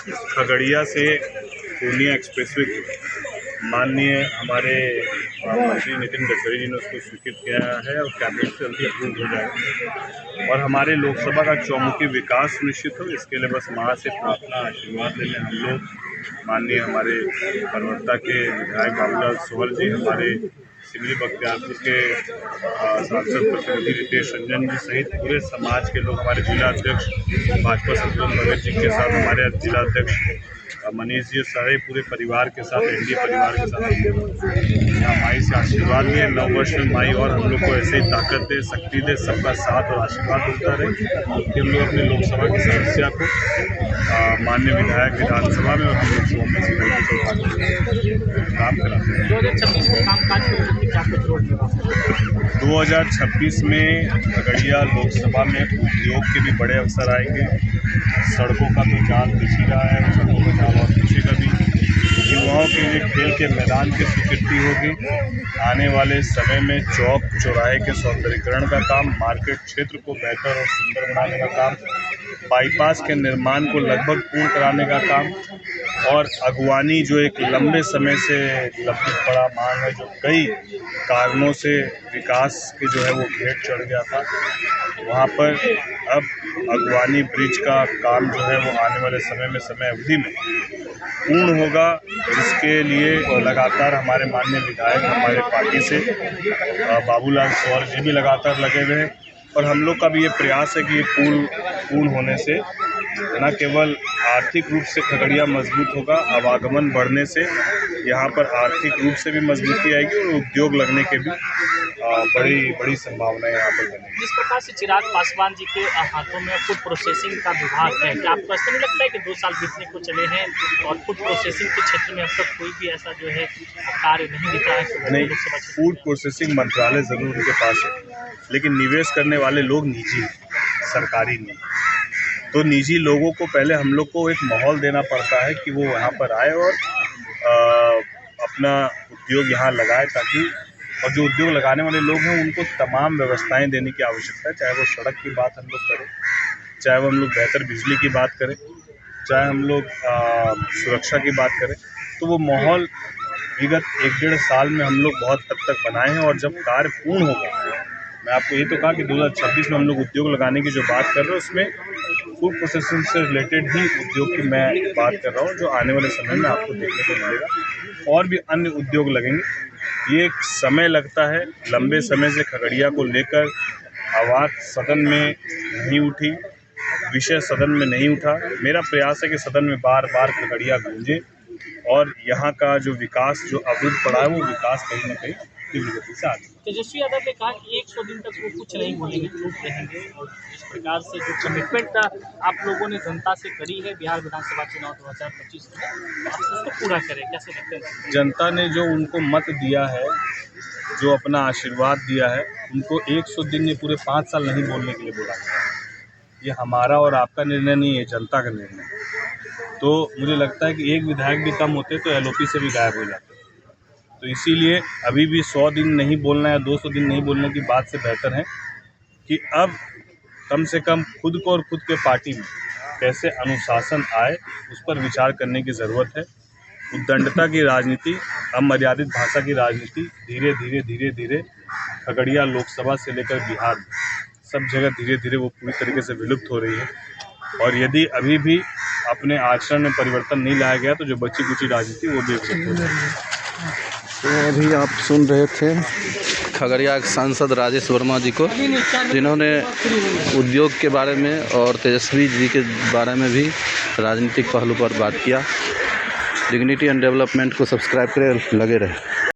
खगड़िया से पूर्णिया एक्सप्रेसवे माननीय हमारे मंत्री नितिन गडकरी जी ने उसको स्वीकृत किया है और कैबिनेट से जल्दी अप्रूव हो जाएगा और हमारे लोकसभा का चौमुखी विकास सुनिश्चित हो। इसके लिए बस माँ से प्रार्थना आशीर्वाद ले लें हम लोग। माननीय हमारे परवत्ता के विधायक बाबूलाल सोहल जी, हमारे सिमरी बख्तियारपुर के सांसद प्रतिनिधि रितेश रंजन जी सहित पूरे समाज के लोग, हमारे जिला अध्यक्ष भाजपा संतोष भगत जी के साथ, हमारे जिला अध्यक्ष मनीष जी, सारे पूरे परिवार के साथ, एनडीए परिवार के साथ यहाँ माई से आशीर्वाद लिए। नव वर्ष में माई और हम लोग को ऐसे ही ताकत दे, शक्ति दे, सबका साथ और आशीर्वाद मिलता रहे कि हम लोग अपने लोकसभा की समस्या को माननीय विधायक विधानसभा में और लोकसभा में काम कराते हैं। 2026 में कामकाज को 2026 में खगड़िया लोकसभा में उद्योग के भी बड़े अवसर आएंगे। सड़कों का तो जाल दिख ही रहा है, सड़कों का जाल और दिखेगा भी। युवाओं के लिए खेल के मैदान की स्वीकृति होगी। आने वाले समय में चौक चौराहे के सौंदर्यीकरण का काम, मार्केट क्षेत्र को बेहतर और सुंदर बनाने का काम, बाईपास के निर्माण को लगभग पूर्ण कराने का काम और अगवानी जो एक लंबे समय से लंबित पड़ा मांग है, जो कई कारणों से विकास के जो है वो घेट चढ़ गया था, वहाँ पर अब अगवानी ब्रिज का काम जो है वो आने वाले समय अवधि में पूर्ण होगा, जिसके लिए लगातार हमारे माननीय विधायक हमारे पार्टी से बाबूलाल सोहल जी भी लगातार लगे हुए हैं और हम लोग का भी ये प्रयास है कि ये पूर्ण होने से न केवल आर्थिक रूप से खगड़िया मजबूत होगा, आवागमन बढ़ने से यहाँ पर आर्थिक रूप से भी मजबूती आएगी और उद्योग लगने के भी बड़ी संभावनाएं यहाँ पर बनेगी। जिस प्रकार से चिराग पासवान जी के हाथों में फूड प्रोसेसिंग का विभाग है, क्या आपको ऐसा नहीं लगता है कि 2 साल बीतने को चले हैं और फूड प्रोसेसिंग के क्षेत्र में अब तक कोई भी ऐसा जो है कार्य नहीं दिख रहा है? नहीं, फूड प्रोसेसिंग मंत्रालय ज़रूर उनके पास है, लेकिन निवेश करने वाले लोग निजी हैं, सरकारी नहीं। तो निजी लोगों को पहले हम लोग को एक माहौल देना पड़ता है कि वो यहाँ पर आए और अपना उद्योग यहाँ लगाए, ताकि और जो उद्योग लगाने वाले लोग हैं उनको तमाम व्यवस्थाएं देने की आवश्यकता है। चाहे वो सड़क की बात हम लोग करें, चाहे वो हम लोग बेहतर बिजली की बात करें, चाहे हम लोग सुरक्षा की बात करें, तो वो माहौल विगत 1-1.5 साल में हम लोग बहुत हद तक बनाए हैं। और जब कार्य पूर्ण होगा, मैं आपको ये तो कहा कि 2026 में हम लोग उद्योग लगाने की जो बात कर रहे हैं उसमें फूड प्रोसेसिंग से रिलेटेड ही उद्योग की मैं बात कर रहा हूँ, जो आने वाले समय में आपको देखने को मिलेगा। और भी अन्य उद्योग लगेंगे। ये एक समय लगता है, लंबे समय से खगड़िया को लेकर आवाज़ सदन में नहीं उठी, विषय सदन में नहीं उठा। मेरा प्रयास है कि सदन में बार बार खगड़िया गूंजे और यहाँ का जो विकास जो अवरुद्ध पड़ा है वो विकास कहीं न कहीं तीव्र गति से आगे। तेजस्वी यादव ने कहा कि 100 दिन तक वो कुछ नहीं बोलेंगे, चुप रहेंगे और इस प्रकार से जो कमिटमेंट आप लोगों ने जनता से करी है बिहार विधानसभा चुनाव 2025 में, आप उसको पूरा करें, कैसे देखते हैं? जनता ने जो उनको मत दिया है, जो अपना आशीर्वाद दिया है, उनको 100 दिन में पूरे 5 साल नहीं बोलने के लिए बोला गया। ये हमारा और आपका निर्णय नहीं है, जनता का निर्णय है। तो मुझे लगता है कि एक विधायक भी कम होते तो एलओपी से भी गायब हो जाते। तो इसीलिए अभी भी 100 दिन नहीं बोलना या 200 दिन नहीं बोलने की बात से बेहतर है कि अब कम से कम खुद को और खुद के पार्टी में कैसे अनुशासन आए, उस पर विचार करने की ज़रूरत है। उद्दंडता की राजनीति, अमर्यादित भाषा की राजनीति धीरे धीरे खगड़िया लोकसभा से लेकर बिहार में सब जगह धीरे वो पूरी तरीके से विलुप्त हो रही है। और यदि अभी भी अपने आचरण में परिवर्तन नहीं लाया गया तो जो बची कुची राजनीति वो भी विलुप्त हो जाएगी। तो अभी आप सुन रहे थे खगड़िया के सांसद राजेश वर्मा जी को, जिन्होंने उद्योग के बारे में और तेजस्वी जी के बारे में भी राजनीतिक पहलू पर बात किया। डिग्निटी एंड डेवलपमेंट को सब्सक्राइब करें, लगे रहे।